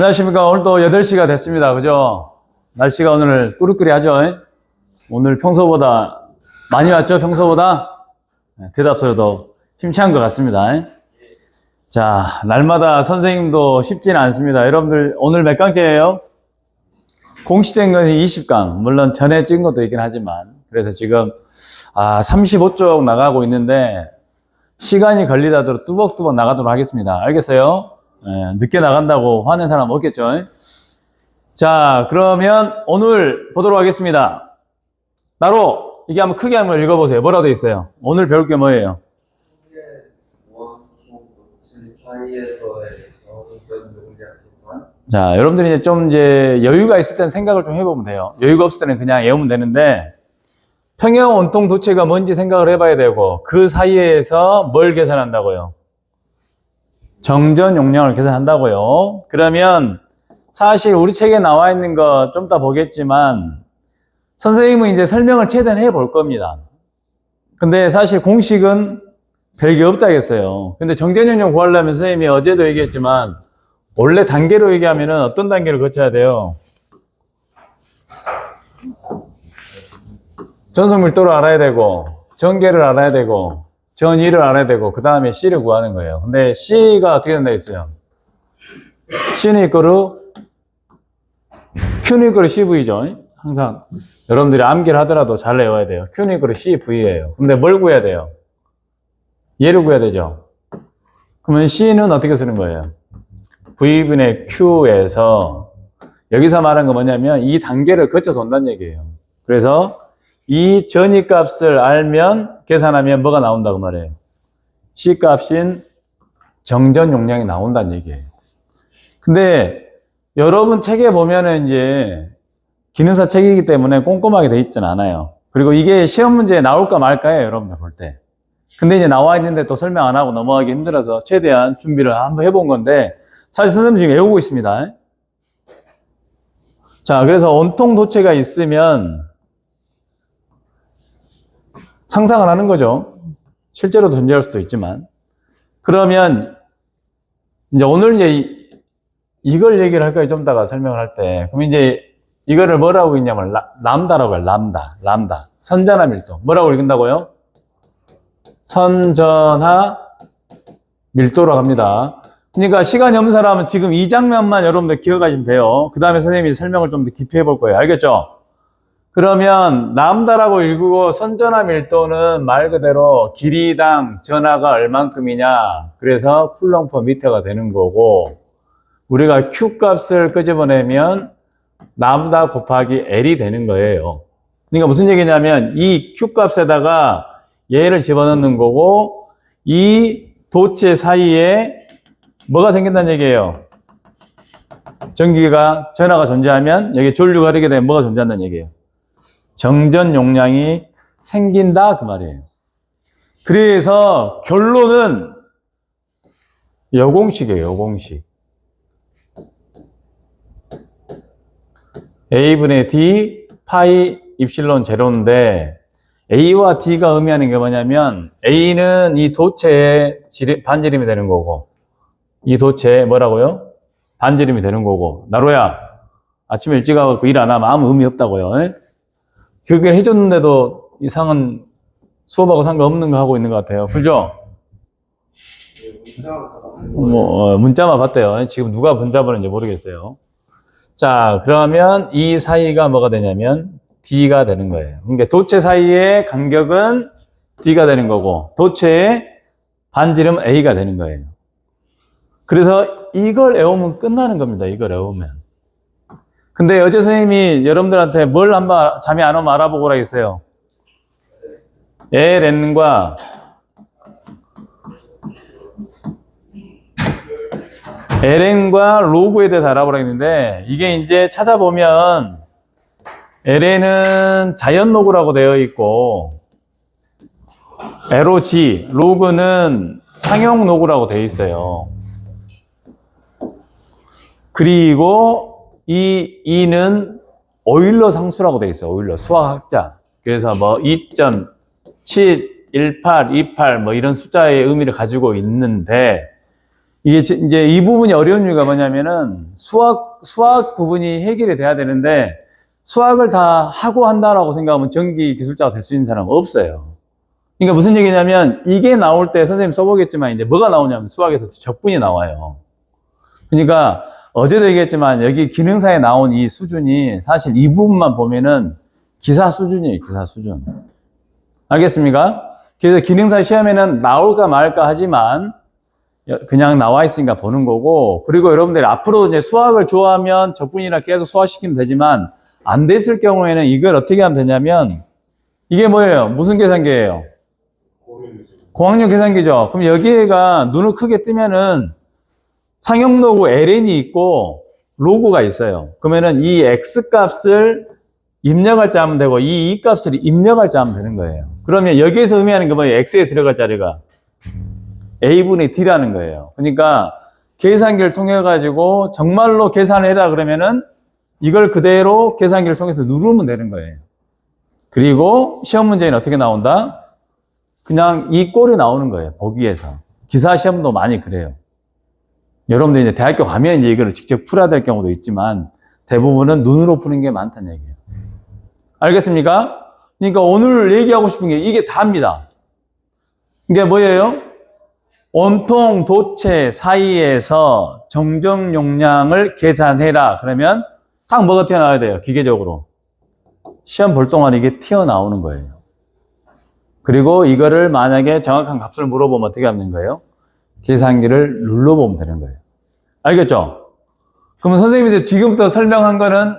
안녕하십니까. 오늘도 8시가 됐습니다. 그죠? 날씨가 오늘 꾸리꾸리하죠? 오늘 평소보다 많이 왔죠? 평소보다? 대답소리도 힘찬 것 같습니다. 자, 날마다 선생님도 쉽지는 않습니다. 여러분들 오늘 몇 강째예요? 공식적인 건 20강. 물론 전에 찍은 것도 있긴 하지만. 그래서 지금 35쪽 나가고 있는데 시간이 걸리다도록 뚜벅뚜벅 나가도록 하겠습니다. 알겠어요? 늦게 나간다고 화낸 사람 없겠죠? 자, 그러면 오늘 보도록 하겠습니다. 나로 이게 한번 크게 한번 읽어보세요. 뭐라고 되어 있어요? 오늘 배울 게 뭐예요? 자, 여러분들이 이제 여유가 있을 때는 생각을 좀 해보면 돼요. 여유가 없을 때는 그냥 외우면 되는데 평형 원통 도체가 뭔지 생각을 해봐야 되고 그 사이에서 뭘 계산한다고요? 정전 용량을 계산한다고요. 그러면 사실 우리 책에 나와 있는 거 좀 이따 보겠지만 선생님은 이제 설명을 최대한 해볼 겁니다. 근데 사실 공식은 별게 없다겠어요. 근데 정전 용량 구하려면 선생님이 어제도 얘기했지만 원래 단계로 얘기하면은 어떤 단계를 거쳐야 돼요? 전속 밀도를 알아야 되고 전개를 알아야 되고 전위를 알아야 되고 그 다음에 C를 구하는 거예요. 근데 C가 어떻게 된다 했어요? C는 이거로 Q는 이거로 CV죠. 항상 여러분들이 암기를 하더라도 잘 외워야 돼요. Q는 이거로 CV예요. 근데 뭘 구해야 돼요? 얘를 구해야 되죠. 그러면 C는 어떻게 쓰는 거예요? V분의 Q에서 여기서 말한 건 뭐냐면 이 단계를 거쳐서 온다는 얘기예요. 그래서 이 전위 값을 알면 계산하면 뭐가 나온다고 말해요? C 값인 정전 용량이 나온다는 얘기예요. 근데 여러분 책에 보면은 이제 기능사 책이기 때문에 꼼꼼하게 돼 있진 않아요. 그리고 이게 시험 문제에 나올까 말까요, 여러분들 볼 때. 근데 이제 나와 있는데 또 설명 안 하고 넘어가기 힘들어서 최대한 준비를 한번 해본 건데 사실 선생님 지금 외우고 있습니다. 자, 그래서 원통 도체가 있으면 상상을 하는 거죠. 실제로도 존재할 수도 있지만. 그러면, 이제 오늘 이제 이걸 얘기를 할 거예요. 좀 이따가 설명을 할 때. 그럼 이제 이거를 뭐라고 읽냐면, 람다라고 해요. 람다. 선전하 밀도. 뭐라고 읽는다고요? 선전하 밀도라고 합니다. 그러니까 시간이 없는 사람은 지금 이 장면만 여러분들 기억하시면 돼요. 그 다음에 선생님이 설명을 좀 더 깊이 해볼 거예요. 알겠죠? 그러면 람다라고 읽고 선전하 밀도는 말 그대로 길이당 전하가 얼만큼이냐 그래서 쿨롱 퍼 미터가 되는 거고 우리가 Q 값을 끄집어내면 람다 곱하기 L이 되는 거예요. 그러니까 무슨 얘기냐면 이 Q 값에다가 얘를 집어넣는 거고 이 도체 사이에 뭐가 생긴다는 얘기예요? 전기가 전하가 존재하면 여기 전류가 흐르게 되면 뭐가 존재한다는 얘기예요? 정전 용량이 생긴다 그 말이에요. 그래서 결론은 여공식이에요. 여공식. A분의 D 파이 입실론 제로인데 A와 D가 의미하는 게 뭐냐면 A는 이 도체의 반지름이 되는 거고 이 도체의 뭐라고요? 반지름이 되는 거고 나로야 아침에 일찍 와서 일 안 하면 아무 의미 없다고요. 그걸 해줬는데도 이상한 수업하고 상관없는 거 하고 있는 것 같아요. 그죠? 문자만 봤대요. 지금 누가 문자 보는지 모르겠어요. 자, 그러면 이 사이가 뭐가 되냐면 D가 되는 거예요. 그러니까 도체 사이의 간격은 D가 되는 거고 도체의 반지름은 A가 되는 거예요. 그래서 이걸 외우면 끝나는 겁니다. 이걸 외우면. 근데 어제 선생님이 여러분들한테 뭘 한번 잠이 안 오면 알아보고라 했어요. LN과 LN과 로그에 대해서 알아보라 했는데 이게 이제 찾아보면 LN은 자연 로그라고 되어 있고 LOG, 로그는 상용 로그라고 되어 있어요. 그리고 이 E는 오일러 상수라고 되어 있어요. 오일러 수학학자. 그래서 뭐 2.7, 18, 28 뭐 이런 숫자의 의미를 가지고 있는데 이게 이제 이 부분이 어려운 이유가 뭐냐면은 수학 부분이 해결이 돼야 되는데 수학을 다 하고 한다라고 생각하면 전기 기술자가 될 수 있는 사람은 없어요. 그러니까 무슨 얘기냐면 이게 나올 때 선생님 써보겠지만 이제 뭐가 나오냐면 수학에서 적분이 나와요. 그러니까 어제도 얘기했지만 여기 기능사에 나온 이 수준이 사실 이 부분만 보면은 기사 수준이에요. 기사 수준. 알겠습니까? 그래서 기능사 시험에는 나올까 말까 하지만 그냥 나와 있으니까 보는 거고, 그리고 여러분들이 앞으로 이제 수학을 좋아하면 적분이나 계속 소화시키면 되지만 안 됐을 경우에는 이걸 어떻게 하면 되냐면 이게 뭐예요? 무슨 계산기예요? 고학력 계산기죠. 그럼 여기가 눈을 크게 뜨면은 상용로그 ln이 있고 로그가 있어요. 그러면은 이 x 값을 입력할 자 하면 되고 이 값을 입력할 자 하면 되는 거예요. 그러면 여기에서 의미하는 게 뭐예요? x에 들어갈 자리가 a분의 d라는 거예요. 그러니까 계산기를 통해 가지고 정말로 계산을 해라 그러면은 이걸 그대로 계산기를 통해서 누르면 되는 거예요. 그리고 시험 문제는 어떻게 나온다? 그냥 이 꼴이 나오는 거예요. 보기에서. 기사 시험도 많이 그래요. 여러분들 이제 대학교 가면 이제 이걸 직접 풀어야 될 경우도 있지만 대부분은 눈으로 푸는 게 많다는 얘기예요. 알겠습니까? 그러니까 오늘 얘기하고 싶은 게 이게 다입니다. 이게 뭐예요? 온통 도체 사이에서 정정 용량을 계산해라. 그러면 딱 뭐가 튀어나와야 돼요? 기계적으로. 시험 볼 동안 이게 튀어나오는 거예요. 그리고 이거를 만약에 정확한 값을 물어보면 어떻게 하는 거예요? 계산기를 눌러보면 되는 거예요. 알겠죠? 그러면 선생님이 지금부터 설명한 거는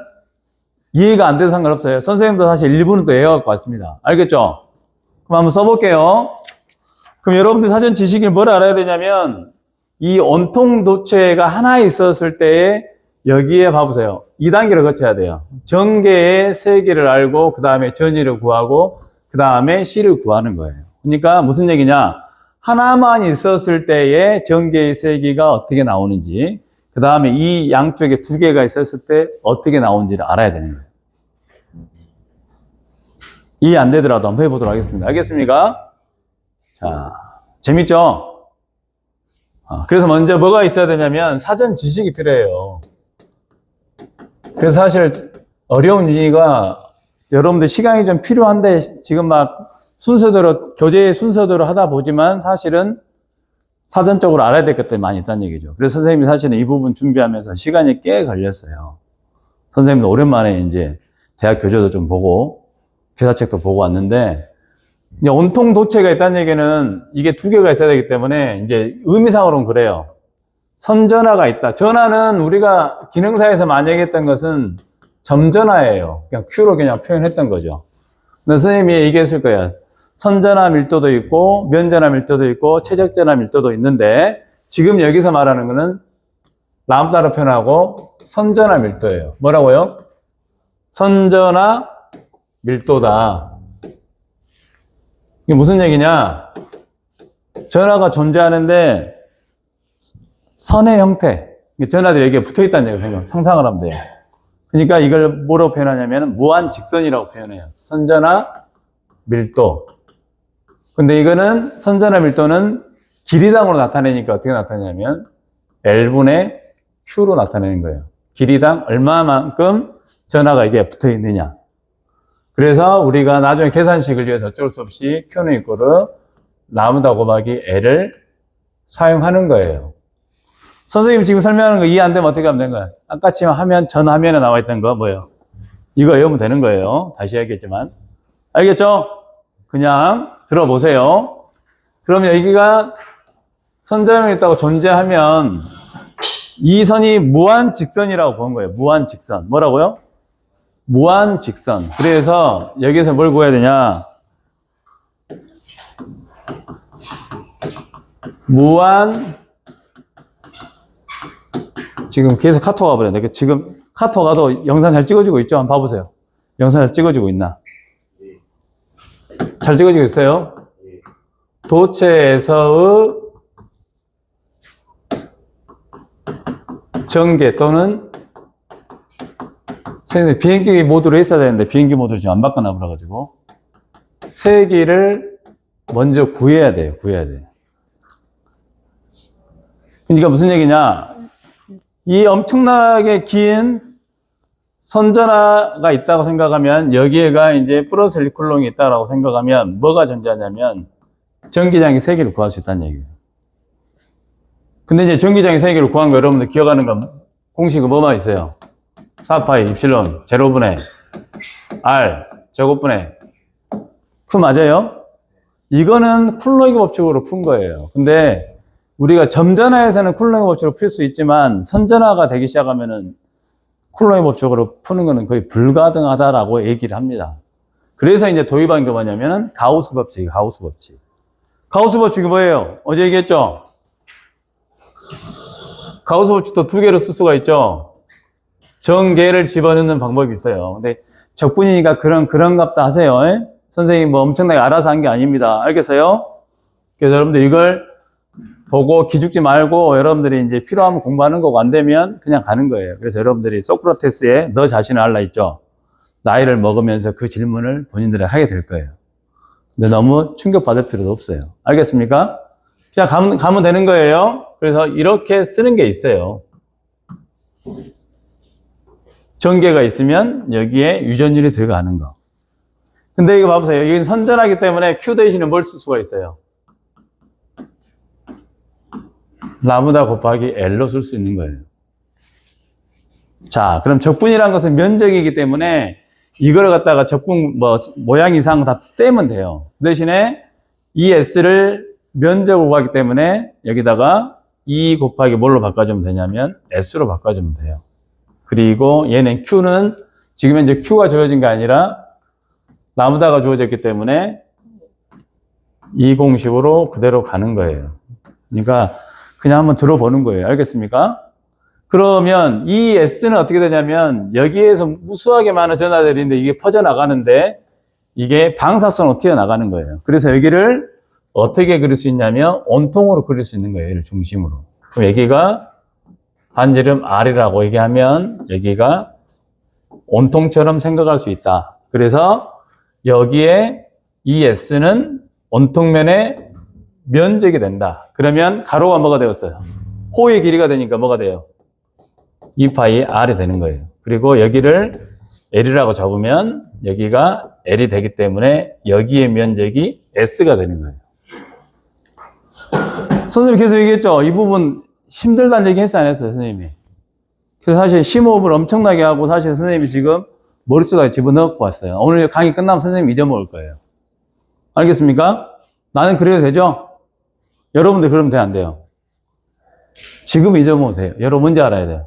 이해가 안 돼서 상관없어요. 선생님도 사실 일부는 또 외워갖고 왔습니다. 알겠죠? 그럼 한번 써볼게요. 그럼 여러분들 사전 지식을 뭘 알아야 되냐면 이 온통 도체가 하나 있었을 때에 여기에 봐보세요. 2단계를 거쳐야 돼요. 전개의 세기를 알고 그 다음에 전위를 구하고 그 다음에 C를 구하는 거예요. 그러니까 무슨 얘기냐? 하나만 있었을 때의 전개의 세기가 어떻게 나오는지 그 다음에 이 양쪽에 두 개가 있었을 때 어떻게 나오는지를 알아야 되는 거예요. 이해 안 되더라도 한번 해보도록 하겠습니다. 알겠습니까? 자, 재밌죠? 그래서 먼저 뭐가 있어야 되냐면 사전 지식이 필요해요. 그래서 사실 어려운 이유가 여러분들 시간이 좀 필요한데 지금 막 순서대로 교재 순서대로 하다 보지만 사실은 사전적으로 알아야 될 것들이 많이 있다는 얘기죠. 그래서 선생님이 사실은 이 부분 준비하면서 시간이 꽤 걸렸어요. 선생님도 오랜만에 이제 대학 교재도 좀 보고 교사책도 보고 왔는데 이제 온통 도체가 있다는 얘기는 이게 두 개가 있어야 되기 때문에 이제 의미상으로는 그래요. 선전하가 있다. 전하는 우리가 기능사에서 많이 얘기했던 것은 점전하예요. 그냥 Q로 그냥 표현했던 거죠. 근데 선생님이 얘기했을 거예요. 선전하 밀도도 있고 면전하 밀도도 있고 최적전하 밀도도 있는데 지금 여기서 말하는 거는 람다로 표현하고 선전하 밀도예요. 뭐라고요? 선전하 밀도다. 이게 무슨 얘기냐? 전하가 존재하는데 선의 형태, 전하들이 여기에 붙어 있다는 얘기예요. 상상을 하면 돼요. 그러니까 이걸 뭐로 표현하냐면 무한 직선이라고 표현해요. 선전하 밀도. 근데 이거는 선전하 밀도는 길이당으로 나타내니까 어떻게 나타내냐면 L분의 Q로 나타내는 거예요. 길이당 얼마만큼 전하가 이게 붙어 있느냐. 그래서 우리가 나중에 계산식을 위해서 어쩔 수 없이 Q는 이꼬르 라무다 곱하기 L을 사용하는 거예요. 선생님이 지금 설명하는 거 이해 안 되면 어떻게 하면 되는 거야? 아까 지금 전 화면에 나와 있던 거 뭐예요? 이거 외우면 되는 거예요. 다시 해야겠지만. 알겠죠? 그냥 들어보세요. 그러면 여기가 선점이 있다고 존재하면 이 선이 무한 직선이라고 보는 거예요. 무한 직선. 뭐라고요? 무한 직선. 그래서 여기서 뭘 구해야 되냐? 무한 지금 계속 카톡 와버렸네. 지금 카톡 와도 영상 잘 찍어지고 있죠? 한번 봐보세요. 영상 잘 찍어지고 있나? 잘 찍어지고 있어요? 도체에서의 전개 또는 선생님 비행기 모드로 했어야 되는데 비행기 모드를 지금 안 바꿔놔 버려가지고 세기를 먼저 구해야 돼요. 구해야 돼요. 그러니까 무슨 얘기냐? 이 엄청나게 긴 선전하가 있다고 생각하면 여기에가 이제 플러스 1쿨롱이 있다고 생각하면 뭐가 존재하냐면 전기장의 세기를 구할 수 있다는 얘기예요. 근데 이제 전기장의 세기를 구한 거 여러분들 기억하는 거 공식은 뭐만 있어요? 4파이 입실론 제로분의 R 제곱분의 Q 맞아요? 이거는 쿨롱의 법칙으로 푼 거예요. 근데 우리가 점전하에서는 쿨롱의 법칙으로 풀 수 있지만 선전하가 되기 시작하면은 쿨롱의 법칙으로 푸는 거는 거의 불가능하다라고 얘기를 합니다. 그래서 이제 도입한 게 뭐냐면은 가우스 법칙, 가우스 법칙. 가우스 법칙이 뭐예요? 어제 얘기했죠? 가우스 법칙도 두 개로 쓸 수가 있죠? 정계를 집어넣는 방법이 있어요. 근데 적분이니까 그런 값다 하세요. 선생님 뭐 엄청나게 알아서 한 게 아닙니다. 알겠어요? 그래서 여러분들 이걸 보고 기죽지 말고 여러분들이 이제 필요하면 공부하는 거고 안 되면 그냥 가는 거예요. 그래서 여러분들이 소크라테스에 너 자신을 알라 있죠. 나이를 먹으면서 그 질문을 본인들이 하게 될 거예요. 근데 너무 충격받을 필요도 없어요. 알겠습니까? 그냥 가면 되는 거예요. 그래서 이렇게 쓰는 게 있어요. 전개가 있으면 여기에 유전율이 들어가는 거. 근데 이거 봐보세요. 여기는 선전하기 때문에 Q 대신에 뭘 쓸 수가 있어요? 라무다 곱하기 L로 쓸 수 있는 거예요. 자, 그럼 적분이란 것은 면적이기 때문에 이걸 갖다가 적분 모양 이상 다 떼면 돼요. 그 대신에 이 S를 면적으로 구하기 때문에 여기다가 2 곱하기 뭘로 바꿔주면 되냐면 S로 바꿔주면 돼요. 그리고 얘는 Q는 지금 현재 Q가 주어진 게 아니라 라무다가 주어졌기 때문에 이 공식으로 그대로 가는 거예요. 그러니까 그냥 한번 들어보는 거예요. 알겠습니까? 그러면 이 S는 어떻게 되냐면 여기에서 무수하게 많은 전하들인데 이게 퍼져나가는데 이게 방사선으로 튀어나가는 거예요. 그래서 여기를 어떻게 그릴 수 있냐면 온통으로 그릴 수 있는 거예요. 얘를 중심으로. 그럼 여기가 반지름 R이라고 얘기하면 여기가 온통처럼 생각할 수 있다. 그래서 여기에 이 S는 온통면의 면적이 된다. 그러면 가로가 뭐가 되었어요? 호의 길이가 되니까 뭐가 돼요? 2파이 R이 되는 거예요. 그리고 여기를 L이라고 잡으면 여기가 L이 되기 때문에 여기의 면적이 S가 되는 거예요. 선생님이 계속 얘기했죠? 이 부분 힘들다는 얘기 했어요, 안 했어요, 선생님이? 그래서 사실 심호흡을 엄청나게 하고 사실 선생님이 지금 머릿속에 집어넣고 왔어요. 오늘 강의 끝나면 선생님이 잊어먹을 거예요. 알겠습니까? 나는 그래도 되죠? 여러분들 그러면 돼, 안 돼요? 지금 잊어먹어도 돼요. 여러분 뭔지 알아야 돼요.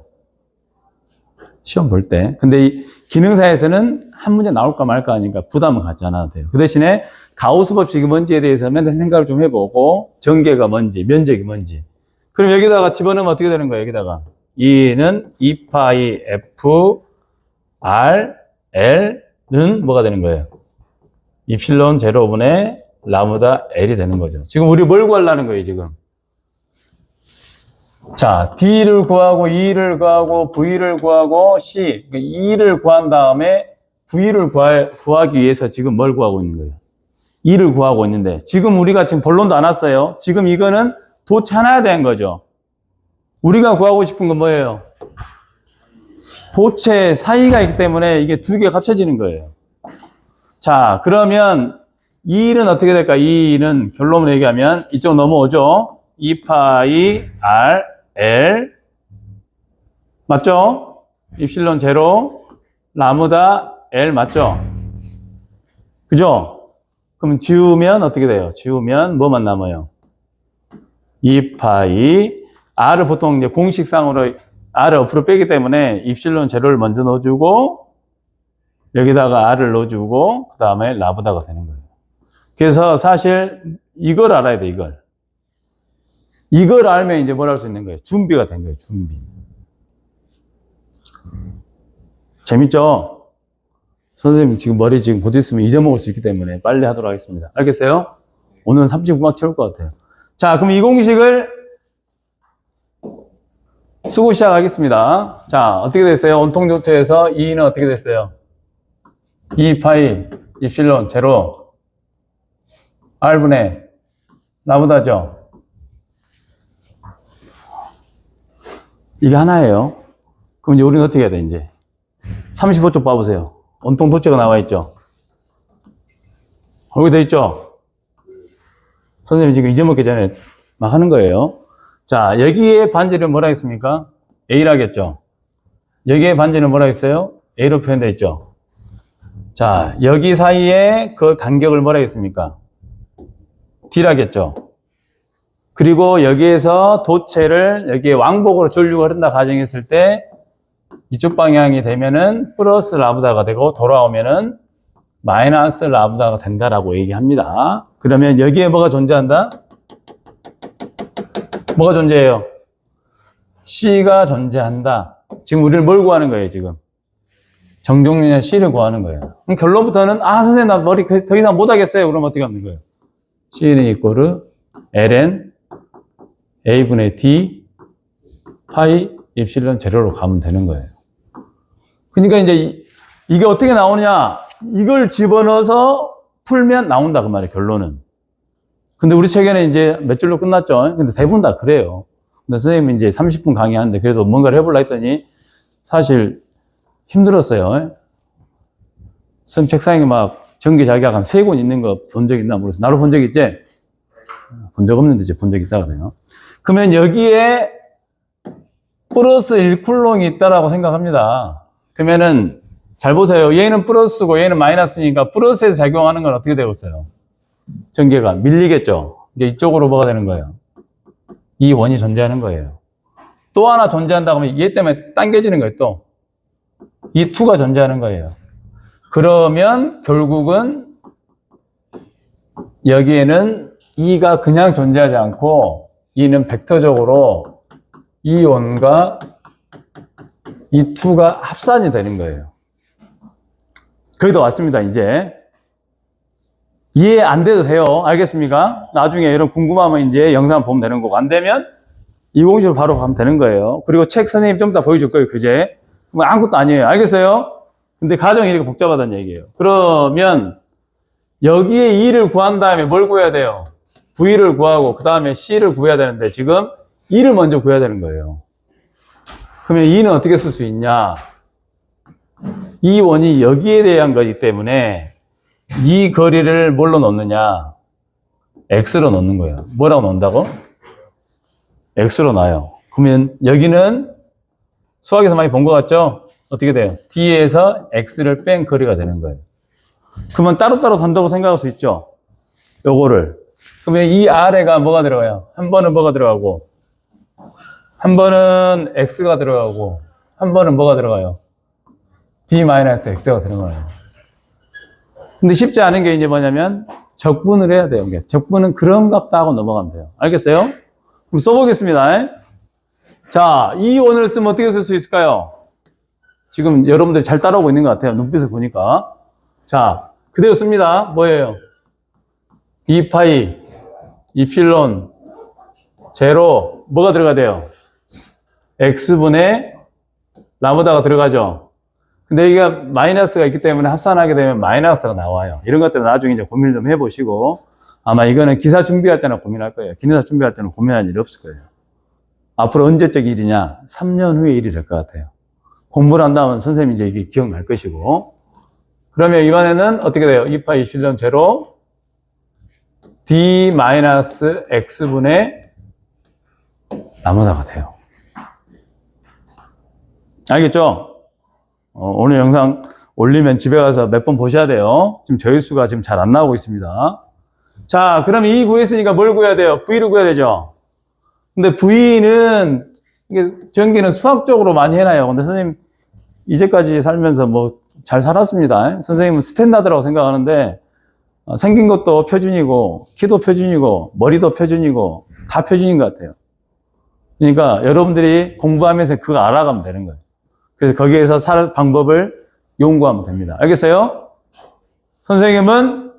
시험 볼 때. 근데 이 기능사에서는 한 문제 나올까 말까 하니까 부담은 갖지 않아도 돼요. 그 대신에 가우스 법칙이 뭔지에 대해서 맨날 생각을 좀 해보고 전개가 뭔지, 면적이 뭔지. 그럼 여기다가 집어넣으면 어떻게 되는 거예요? 여기다가. E는 2파이 F R L는 뭐가 되는 거예요? 입실론 제로분의 라무다 L이 되는 거죠. 지금 우리 뭘 구하려는 거예요, 지금? 자, D를 구하고, E를 구하고, V를 구하고, C. 그러니까 E를 구한 다음에 V를 구하기 위해서 지금 뭘 구하고 있는 거예요? E를 구하고 있는데, 지금 우리가 지금 본론도 안 왔어요. 지금 이거는 도체하나야 되는 거죠. 우리가 구하고 싶은 건 뭐예요? 도체 사이가 있기 때문에 이게 두 개가 합쳐지는 거예요. 자, 그러면 E는 어떻게 될까? E는 결론을 얘기하면 이쪽 넘어오죠? 2파이 R L 맞죠? 입실론 제로 라무다 L 맞죠? 그죠? 그럼 지우면 어떻게 돼요? 지우면 뭐만 남아요? 2파이 R을 보통 이제 공식상으로 R을 옆으로 빼기 때문에 입실론 제로를 먼저 넣어주고 여기다가 R을 넣어주고 그 다음에 라무다가 되는 거예요. 그래서 사실 이걸 알아야 돼, 이걸. 이걸 알면 이제 뭘 할 수 있는 거예요? 준비가 된 거예요, 준비. 재밌죠? 선생님 지금 머리 지금 곧 있으면 잊어먹을 수 있기 때문에 빨리 하도록 하겠습니다. 알겠어요? 오늘은 39막 채울 것 같아요. 자, 그럼 이 공식을 쓰고 시작하겠습니다. 자, 어떻게 됐어요? 온통조트에서 E는 어떻게 됐어요? 2파이 입실론 제로 R분의 라무다죠? 이게 하나예요. 그럼 이제 우리는 어떻게 해야 돼, 이제? 35쪽 봐보세요. 온통 도체가 나와 있죠? 여기 돼 있죠? 선생님이 지금 잊어먹기 전에 막 하는 거예요. 자, 여기에 반지를 뭐라 했습니까? A라겠죠? 여기에 반지는 뭐라 했어요? A로 표현되어 있죠? 자, 여기 사이에 그 간격을 뭐라 했습니까? D라겠죠? 그리고 여기에서 도체를 여기에 왕복으로 전류가 흐른다 가정했을 때 이쪽 방향이 되면은 플러스 라브다가 되고 돌아오면은 마이너스 라브다가 된다라고 얘기합니다. 그러면 여기에 뭐가 존재한다? 뭐가 존재해요? C가 존재한다. 지금 우리를 뭘 구하는 거예요, 지금? 정종류냐 C를 구하는 거예요. 그럼 결론부터는, 선생님, 나 머리 더 이상 못 하겠어요. 그럼 어떻게 하는 거예요? C는 이꼬르 ln A분의 D 파이 입실론 제로로 가면 되는 거예요. 그러니까 이제 이게 어떻게 나오느냐? 이걸 집어넣어서 풀면 나온다, 그 말이에요, 결론은. 근데 우리 책에는 이제 몇 줄로 끝났죠? 근데 대부분 다 그래요. 근데 선생님이 이제 30분 강의하는데 그래도 뭔가를 해보려 했더니 사실 힘들었어요. 선생님 책상에 막 전기자기학 한 3권 있는 거 본 적 있나 모르겠어요. 나로 본 적 있지? 본 적 없는데 이제 본 적 있다 그래요. 그러면 여기에 플러스 1쿨롱이 있다라고 생각합니다. 그러면은 잘 보세요. 얘는 플러스고 얘는 마이너스니까 플러스에서 작용하는 건 어떻게 되고 있어요? 전기가 밀리겠죠? 이제 이쪽으로 뭐가 되는 거예요? 이 원이 존재하는 거예요. 또 하나 존재한다고 하면 얘 때문에 당겨지는 거예요, 또. 이 2가 존재하는 거예요. 그러면 결국은 여기에는 2가 그냥 존재하지 않고 2는 벡터적으로 이 원과 이 2가 합산이 되는 거예요. 거기도 왔습니다, 이제. 이해 안 돼도 돼요. 알겠습니까? 나중에 이런 궁금하면 이제 영상 보면 되는 거고, 안 되면 이 공식으로 바로 가면 되는 거예요. 그리고 책 선생님 좀 이따 보여줄 거예요, 교재. 아무것도 아니에요. 알겠어요? 근데 가정이 이렇게 복잡하다는 얘기예요. 그러면 여기에 2를 구한 다음에 뭘 구해야 돼요? V를 구하고 그 다음에 C를 구해야 되는데 지금 2를 먼저 구해야 되는 거예요. 그러면 2는 어떻게 쓸 수 있냐? 이 원이 여기에 대한 거기 때문에 이 거리를 뭘로 놓느냐? X로 놓는 거예요. 뭐라고 놓는다고? X로 놔요. 그러면 여기는 수학에서 많이 본 것 같죠? 어떻게 돼요? D에서 X를 뺀 거리가 되는 거예요. 그러면 따로따로 단다고 생각할 수 있죠? 요거를. 그러면 이 아래가 뭐가 들어가요? 한 번은 뭐가 들어가고, 한 번은 X가 들어가고, 한 번은 뭐가 들어가요? D-X가 들어가요. 근데 쉽지 않은 게 이제 뭐냐면 적분을 해야 돼요. 적분은 그런 값다 하고 넘어가면 돼요. 알겠어요? 그럼 써보겠습니다. 자, 이 원을 쓰면 어떻게 쓸 수 있을까요? 지금 여러분들이 잘 따라오고 있는 것 같아요. 눈빛을 보니까. 자, 그대로 씁니다. 뭐예요? 2파이, 이필론, 제로, 뭐가 들어가야 돼요? X분의 라무다가 들어가죠. 근데 여기가 마이너스가 있기 때문에 합산하게 되면 마이너스가 나와요. 이런 것들은 나중에 이제 고민을 좀 해보시고, 아마 이거는 기사 준비할 때나 고민할 거예요. 기사 준비할 때는 고민할 일이 없을 거예요. 앞으로 언제적 일이냐? 3년 후의 일이 될 것 같아요. 공부를 한다면 선생님이 이제 이게 기억날 것이고. 그러면 이번에는 어떻게 돼요? 2파이 실론 제로 D-X분의 라무다가 돼요. 알겠죠? 오늘 영상 올리면 집에 가서 몇 번 보셔야 돼요. 지금 조회수가 지금 잘 안 나오고 있습니다. 자, 그럼 이 구했으니까 뭘 구해야 돼요? V를 구해야 되죠? 근데 V는, 이게 전기는 수학적으로 많이 해놔요. 근데 선생님, 이제까지 살면서 뭐 잘 살았습니다. 선생님은 스탠다드라고 생각하는데, 생긴 것도 표준이고, 키도 표준이고, 머리도 표준이고, 다 표준인 것 같아요. 그러니까 여러분들이 공부하면서 그거 알아가면 되는 거예요. 그래서 거기에서 살 방법을 연구하면 됩니다. 알겠어요? 선생님은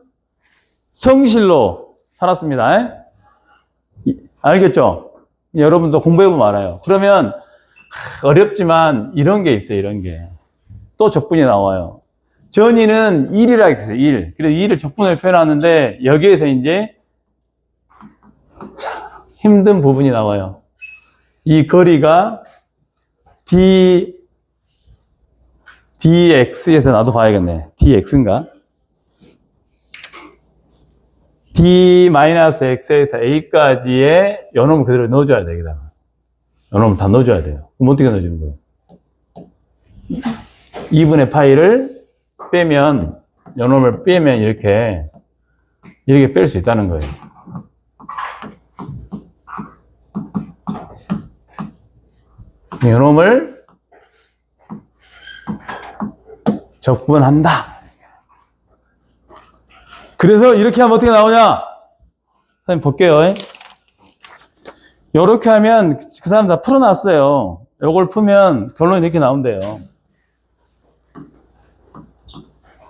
성실로 살았습니다. 알겠죠? 여러분도 공부해보면 알아요. 그러면 어렵지만 이런 게 있어요. 이런 게. 또 적분이 나와요. 전이는 1이라 했어요. 1. 그래서 1을 적분을 표현하는데 여기에서 이제 힘든 부분이 나와요. 이 거리가 dx에서 나도 봐야겠네. dx인가? d-x에서 a까지의 요놈을 그대로 넣어줘야 돼, 여기다가. 요놈을 다 넣어줘야 돼요. 그럼 어떻게 넣어주는 거예요? 2분의 파이를 빼면, 요놈을 빼면 이렇게 뺄 수 있다는 거예요. 요놈을 적분한다. 그래서 이렇게 하면 어떻게 나오냐? 선생님 볼게요. 이렇게 하면 그 사람 다 풀어놨어요. 요걸 풀면 결론이 이렇게 나온대요.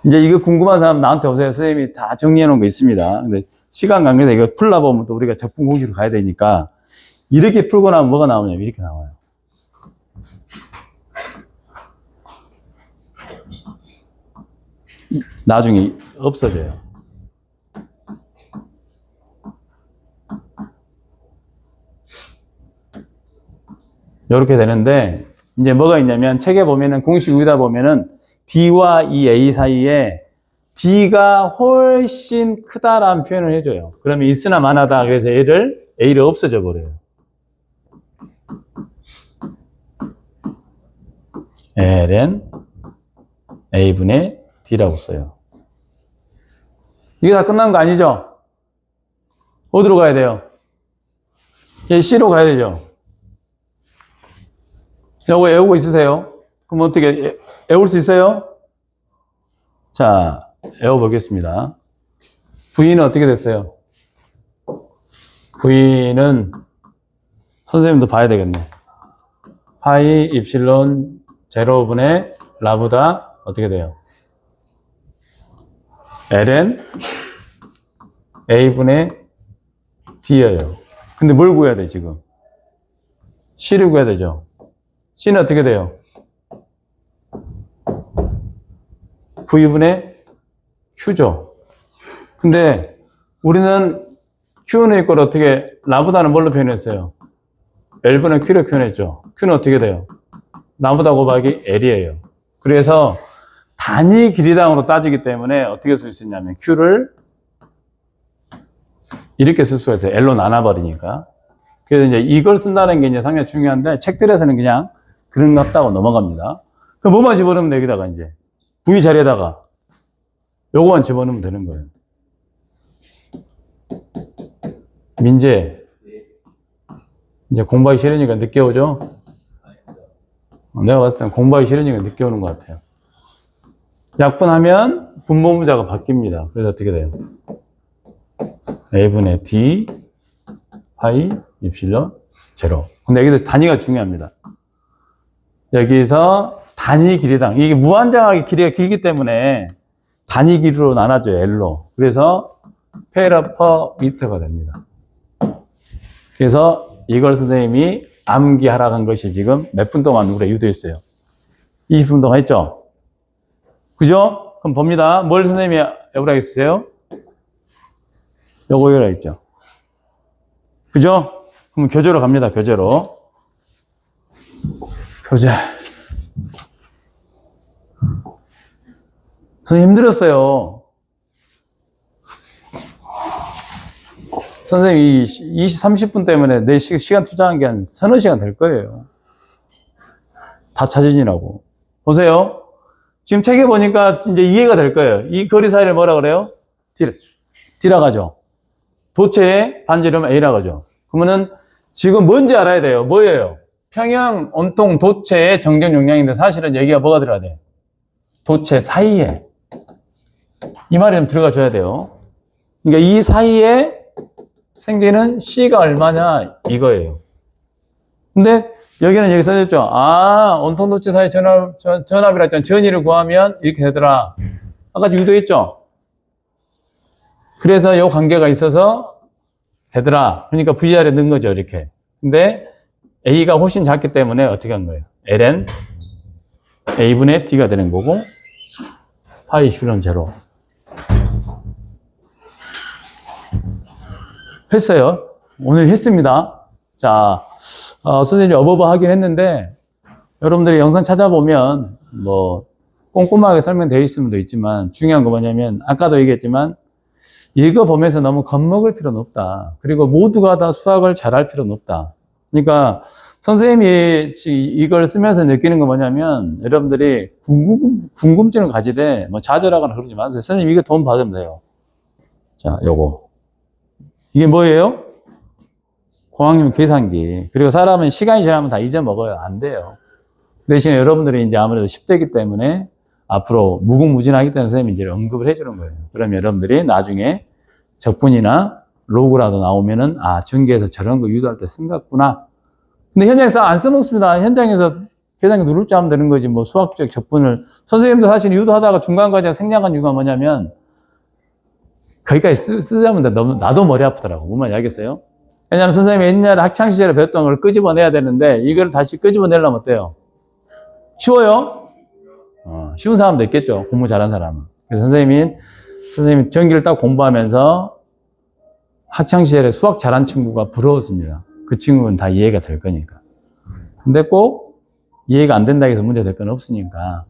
이제 이거 궁금한 사람 나한테 오세요. 선생님이 다 정리해 놓은 거 있습니다. 근데 시간 관계에서 이거 풀다 보면 또 우리가 적분 공식으로 가야 되니까 이렇게 풀고 나면 뭐가 나오냐면 이렇게 나와요. 나중에 없어져요. 이렇게 되는데 이제 뭐가 있냐면 책에 보면은 공식 위에다 보면은 D와 이 A 사이에 D가 훨씬 크다라는 표현을 해줘요. 그러면 있으나 마나다. 그래서 A를 없어져 버려요. ln A분의 D라고 써요. 이게 다 끝난 거 아니죠? 어디로 가야 돼요? C로 가야 되죠? 요거 외우고 있으세요? 그럼 어떻게, 외울 수 있어요? 자, 외워보겠습니다. V는 어떻게 됐어요? V는 선생님도 봐야 되겠네. 파이 입실론 제로분의 라보다 어떻게 돼요? ln A분의 D예요. 근데 뭘 구해야 돼, 지금? C를 구해야 되죠. C는 어떻게 돼요? V분의 Q죠. 근데 우리는 Q는 이걸 어떻게, 라보다는 뭘로 표현했어요? L분의 Q로 표현했죠. Q는 어떻게 돼요? 라보다 곱하기 L이에요. 그래서 단위 길이당으로 따지기 때문에 어떻게 쓸 수 있냐면 Q를 이렇게 쓸 수가 있어요. L로 나눠버리니까. 그래서 이제 이걸 쓴다는 게 이제 상당히 중요한데 책들에서는 그냥 그런 것 같다고 넘어갑니다. 그럼 뭐만 집어넣으면 여기다가 이제 V 자리에다가 요거만 집어넣으면 되는 거예요. 민재 이제 공부하기 싫으니까 늦게 오죠? 내가 봤을 때는 공부하기 싫으니까 늦게 오는 것 같아요. 약분하면 분모문자가 바뀝니다. 그래서 어떻게 돼요? A분의 D 파이 입실론 제로. 근데 여기서 단위가 중요합니다. 여기서 단위 길이당, 이게 무한정하게 길이가 길기 때문에 단위 길이로 나눠줘요, L로. 그래서 페라 퍼 미터가 됩니다. 그래서 이걸 선생님이 암기하라고 한 것이 지금 몇 분 동안 우리가 유도했어요? 20분 동안 했죠? 그죠? 그럼 봅니다. 뭘 선생님이 외우라고 했어요? 요거 외우라고 했죠? 그죠? 그럼 교재로 갑니다, 교재로. 교재. 선생님 힘들었어요. 선생님 30분 때문에 내 시간 투자한 게 한 서너 시간 될 거예요. 다 찾으시라고. 보세요. 지금 책에 보니까 이제 이해가 될 거예요. 이 거리 사이를 뭐라 그래요? D라고 하죠. 도체의 반지름은 A라고 하죠. 그러면은 지금 뭔지 알아야 돼요. 뭐예요? 평형 온통 도체의 정전 용량인데 사실은 여기가 뭐가 들어가야 돼요? 도체 사이에. 이 말이 좀 들어가 줘야 돼요. 그러니까 이 사이에 생기는 C가 얼마냐 이거예요. 근데 여기는 여기 써졌죠. 아, 온통 도체 사이 전압이라 했잖아. 전위를 구하면 이렇게 되더라. 아까 유도했죠. 그래서 이 관계가 있어서 되더라. 그러니까 VR에 넣은 거죠, 이렇게. 근데 A가 훨씬 작기 때문에 어떻게 한 거예요? ln A분의 D가 되는 거고 파이 츴 제로. 했어요. 오늘 했습니다. 자, 선생님이 어버버 하긴 했는데 여러분들이 영상 찾아보면 뭐 꼼꼼하게 설명되어 있으면 있지만 중요한 거 뭐냐면 아까도 얘기했지만 읽어보면서 너무 겁먹을 필요는 없다. 그리고 모두가 다 수학을 잘할 필요는 없다. 그러니까 선생님이 이걸 쓰면서 느끼는 거 뭐냐면 여러분들이 궁금증을 가지되 뭐 좌절하거나 그러지 마세요. 선생님 이거 돈 받으면 돼요. 자, 요거. 이게 뭐예요? 고학년 계산기. 그리고 사람은 시간이 지나면 다 잊어먹어요. 안 돼요. 그 대신에 여러분들이 이제 아무래도 10대이기 때문에 앞으로 무궁무진하기 때문에 선생님이 이제 언급을 해주는 거예요. 그러면 여러분들이 나중에 적분이나 로그라도 나오면은, 아, 전기에서 저런 거 유도할 때 쓴 것 같구나. 근데 현장에서 안 써먹습니다. 현장에서 계산기 누를 줄 하면 되는 거지. 뭐 수학적 적분을. 선생님도 사실 유도하다가 중간까지 생략한 이유가 뭐냐면, 거기까지 쓰자면 너무, 나도 머리 아프더라고. 뭔 말인지 알겠어요? 왜냐하면 선생님이 옛날에 학창시절에 배웠던 걸 끄집어내야 되는데, 이걸 다시 끄집어내려면 어때요? 쉬워요? 쉬운 사람도 있겠죠. 공부 잘하는 사람은. 그래서 선생님이 전기를 딱 공부하면서 학창시절에 수학 잘한 친구가 부러웠습니다. 그 친구는 다 이해가 될 거니까. 근데 꼭 이해가 안 된다고 해서 문제 될 건 없으니까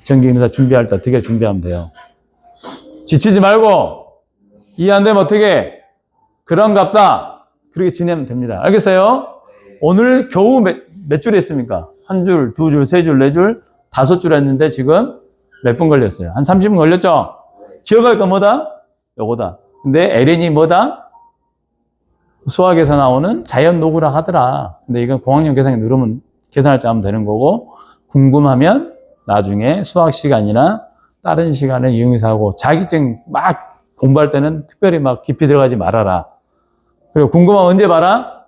전기 검사 준비할 때 어떻게 준비하면 돼요? 지치지 말고 이해 안 되면 어떻게? 그런갑다. 그렇게 지내면 됩니다. 알겠어요? 오늘 겨우 몇 줄 했습니까? 한 줄, 두 줄, 세 줄, 네 줄, 다섯 줄 했는데 지금 몇 분 걸렸어요? 한 30분 걸렸죠? 기억할 거 뭐다? 요거다. 근데 LN이 뭐다? 수학에서 나오는 자연 노구라 하더라. 근데 이건 공학용 계산기 누르면 계산할 줄 알면 되는 거고, 궁금하면 나중에 수학 시간이나 다른 시간을 이용해서 하고, 자격증 막 공부할 때는 특별히 막 깊이 들어가지 말아라. 그리고 궁금하면 언제 봐라?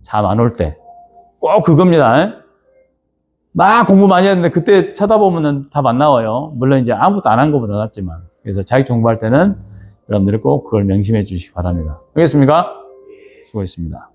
잠 안 올 때. 꼭 그겁니다. 막 공부 많이 했는데 그때 쳐다보면 답 안 나와요. 물론 이제 아무것도 안 한 것보다 낫지만. 그래서 자격증 공부할 때는 여러분들이 꼭 그걸 명심해 주시기 바랍니다. 알겠습니까? 수고했습니다.